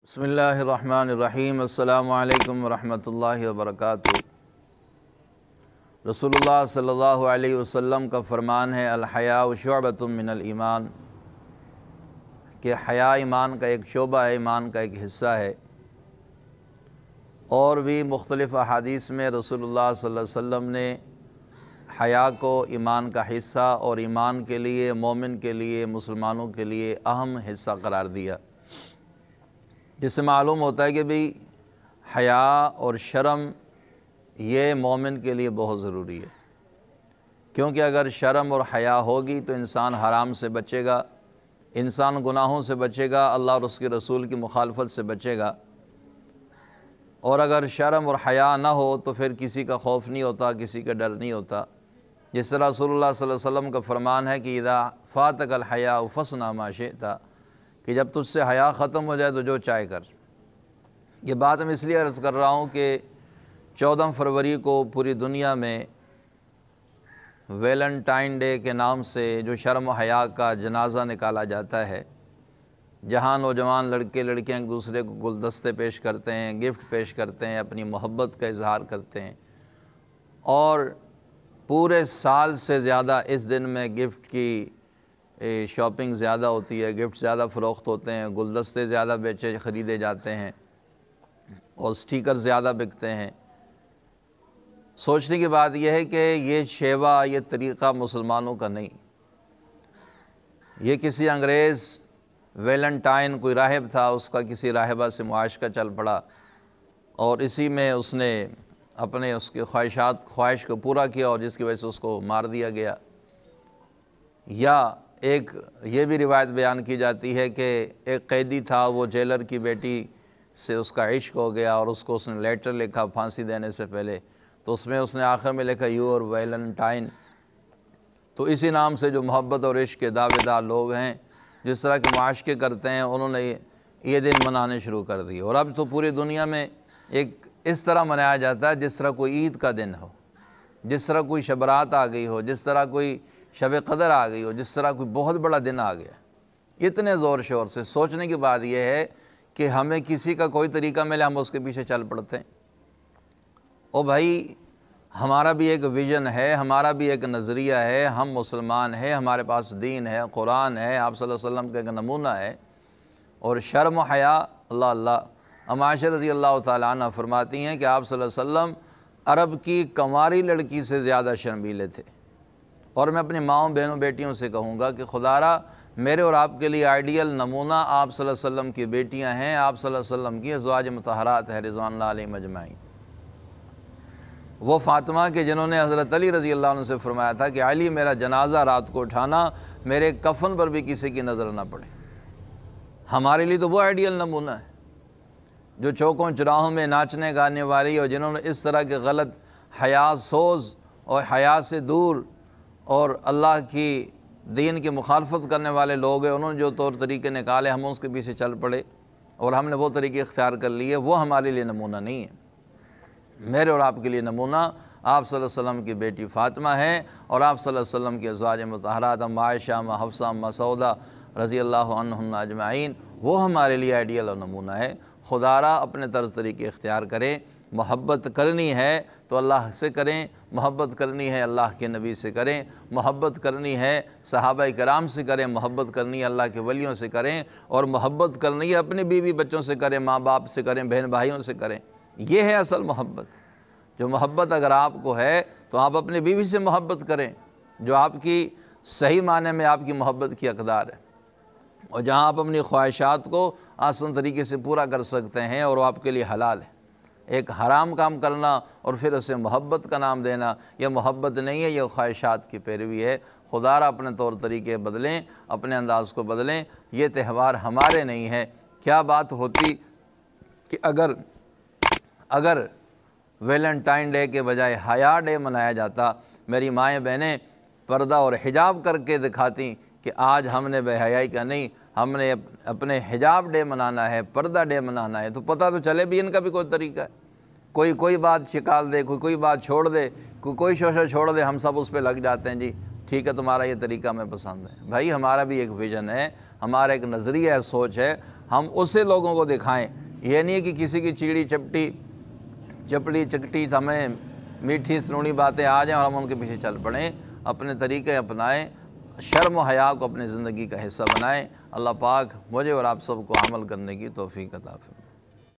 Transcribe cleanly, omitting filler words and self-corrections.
بسم اللہ الرحمن الرحیم۔ السلام علیکم ورحمۃ اللہ وبرکاتہ۔ رسول اللہ صلی اللہ علیہ وسلم کا فرمان ہے الحیاء شعبۃ من الایمان، کہ حیا ایمان کا ایک شعبہ ہے، ایمان کا ایک حصہ ہے۔ اور بھی مختلف احادیث میں رسول اللہ صلی اللہ علیہ وسلم نے حیا کو ایمان کا حصہ اور ایمان کے لیے، مومن کے لیے، مسلمانوں کے لیے اہم حصہ قرار دیا، جس سے معلوم ہوتا ہے کہ بھئی حیا اور شرم یہ مومن کے لیے بہت ضروری ہے، کیونکہ اگر شرم اور حیا ہوگی تو انسان حرام سے بچے گا، انسان گناہوں سے بچے گا، اللہ اور اس کے رسول کی مخالفت سے بچے گا۔ اور اگر شرم اور حیا نہ ہو تو پھر کسی کا خوف نہیں ہوتا، کسی کا ڈر نہیں ہوتا۔ جس طرح رسول اللہ صلی اللہ علیہ وسلم کا فرمان ہے کہ اذا فاتک الحیاء فاصنع ما شئت، کہ جب تجھ سے حیا ختم ہو جائے تو جو چاہے کر۔ یہ بات میں اس لیے عرض کر رہا ہوں کہ 14 فروری کو پوری دنیا میں ویلنٹائن ڈے کے نام سے جو شرم و حیا کا جنازہ نکالا جاتا ہے، جہاں نوجوان لڑکے لڑکیاں ایک دوسرے کو گلدستے پیش کرتے ہیں، گفٹ پیش کرتے ہیں، اپنی محبت کا اظہار کرتے ہیں، اور پورے سال سے زیادہ اس دن میں گفٹ کی شاپنگ زیادہ ہوتی ہے، گفٹ زیادہ فروخت ہوتے ہیں، گلدستے زیادہ خریدے جاتے ہیں، اور سٹیکر زیادہ بکتے ہیں۔ سوچنے کی بات یہ ہے کہ یہ شیوہ، یہ طریقہ مسلمانوں کا نہیں، یہ کسی انگریز ویلنٹائن کوئی راہب تھا، اس کا کسی راہبہ سے معاشقہ چل پڑا، اور اسی میں اس نے اپنے اس کے خواہش کو پورا کیا، اور جس کی وجہ سے اس کو مار دیا گیا۔ یا ایک یہ بھی روایت بیان کی جاتی ہے کہ ایک قیدی تھا، وہ جیلر کی بیٹی سے اس کا عشق ہو گیا، اور اس کو اس نے لیٹر لکھا پھانسی دینے سے پہلے، تو اس میں اس نے آخر میں لکھا یور ویلنٹائن۔ تو اسی نام سے جو محبت اور عشق کے دعوے دار لوگ ہیں، جس طرح کے معاشقے کرتے ہیں، انہوں نے یہ دن منانے شروع کر دی، اور اب تو پوری دنیا میں ایک اس طرح منایا جاتا ہے جس طرح کوئی عید کا دن ہو، جس طرح کوئی شب برات آ گئی ہو، جس طرح کوئی شب قدر آ گئی ہو، جس طرح کوئی بہت بڑا دن آ گیا۔ اتنے زور شور سے سوچنے کی بات یہ ہے کہ ہمیں کسی کا کوئی طریقہ ملے، ہم اس کے پیچھے چل پڑتے ہیں۔ او بھائی، ہمارا بھی ایک ویژن ہے، ہمارا بھی ایک نظریہ ہے، ہم مسلمان ہیں، ہمارے پاس دین ہے، قرآن ہے، آپ صلی اللہ علیہ وسلم کا ایک نمونہ ہے۔ اور شرم و حیا، اللہ ام عائشہ رضی اللہ تعالیٰ عنہ فرماتی ہیں کہ آپ صلی اللہ علیہ وسلم عرب کی کنواری لڑکی سے زیادہ شرمیلے تھے۔ اور میں اپنی ماؤں بہنوں بیٹیوں سے کہوں گا کہ خدا را میرے اور آپ کے لیے آئیڈیل نمونہ آپ صلی اللہ علیہ وسلم کی بیٹیاں ہیں، آپ صلی اللہ علیہ وسلم کی ازواج مطہرات ہیں رضوان اللہ علیہم اجمعین۔ وہ فاطمہ کے جنہوں نے حضرت علی رضی اللہ عنہ سے فرمایا تھا کہ علی میرا جنازہ رات کو اٹھانا، میرے کفن پر بھی کسی کی نظر نہ پڑے۔ ہمارے لیے تو وہ آئیڈیل نمونہ ہے جو چوکوں چراہوں میں ناچنے گانے والی، اور جنہوں نے اس طرح کے غلط حیا سوز اور حیا سے دور اور اللہ کی دین کی مخالفت کرنے والے لوگ ہیں، انہوں نے جو طور طریقے نکالے، ہم اس کے پیچھے چل پڑے اور ہم نے وہ طریقے اختیار کر لیے، وہ ہمارے لیے نمونہ نہیں ہے۔ میرے اور آپ کے لیے نمونہ آپ صلی اللہ علیہ وسلم کی بیٹی فاطمہ ہے، اور آپ صلی اللہ علیہ وسلم کی ازواج مطہرات ام عائشہ، ام حفصہ، ام سودہ رضی اللہ عنہن اجمعین، وہ ہمارے لیے آئیڈیل اور نمونہ ہے۔ خدا را اپنے طرز طریقے اختیار کریں، محبت کرنی ہے تو اللہ سے کریں، محبت کرنی ہے اللہ کے نبی سے کریں، محبت کرنی ہے صحابہ کرام سے کریں، محبت کرنی ہے اللہ کے ولیوں سے کریں، اور محبت کرنی ہے اپنے بیوی بچوں سے کریں، ماں باپ سے کریں، بہن بھائیوں سے کریں۔ یہ ہے اصل محبت۔ جو محبت اگر آپ کو ہے تو آپ اپنے بیوی سے محبت کریں، جو آپ کی صحیح معنی میں آپ کی محبت کی حقدار ہے، اور جہاں آپ اپنی خواہشات کو آسان طریقے سے پورا کر سکتے ہیں اور وہ آپ کے لیے حلال ہے۔ ایک حرام کام کرنا اور پھر اسے محبت کا نام دینا، یہ محبت نہیں ہے، یہ خواہشات کی پیروی ہے۔ خدا را اپنے طور طریقے بدلیں، اپنے انداز کو بدلیں۔ یہ تہوار ہمارے نہیں ہے۔ کیا بات ہوتی کہ اگر ویلنٹائن ڈے کے بجائے حیا ڈے منایا جاتا، میری مائیں بہنیں پردہ اور حجاب کر کے دکھاتی کہ آج ہم نے بے حیائی کا نہیں، ہم نے اپنے حجاب ڈے منانا ہے، پردہ ڈے منانا ہے، تو پتہ تو چلے بھی ان کا بھی کوئی طریقہ ہے۔ کوئی بات شکال دے، کوئی بات چھوڑ دے، کوئی شوشہ چھوڑ دے، ہم سب اس پہ لگ جاتے ہیں، جی ٹھیک ہے تمہارا یہ طریقہ ہمیں پسند ہے۔ بھائی ہمارا بھی ایک ویژن ہے، ہمارا ایک نظریہ ہے، سوچ ہے، ہم اسے لوگوں کو دکھائیں۔ یہ نہیں ہے کہ کسی کی چیڑی چپڑی چکٹی ہمیں میٹھی سنونی باتیں آ جائیں اور ہم ان کے پیچھے چل پڑیں۔ اپنے طریقے اپنائیں، شرم و حیا کو اپنی زندگی کا حصہ بنائیں۔ اللہ پاک مجھے اور آپ سب کو عمل کرنے کی توفیق عطا فرمائے۔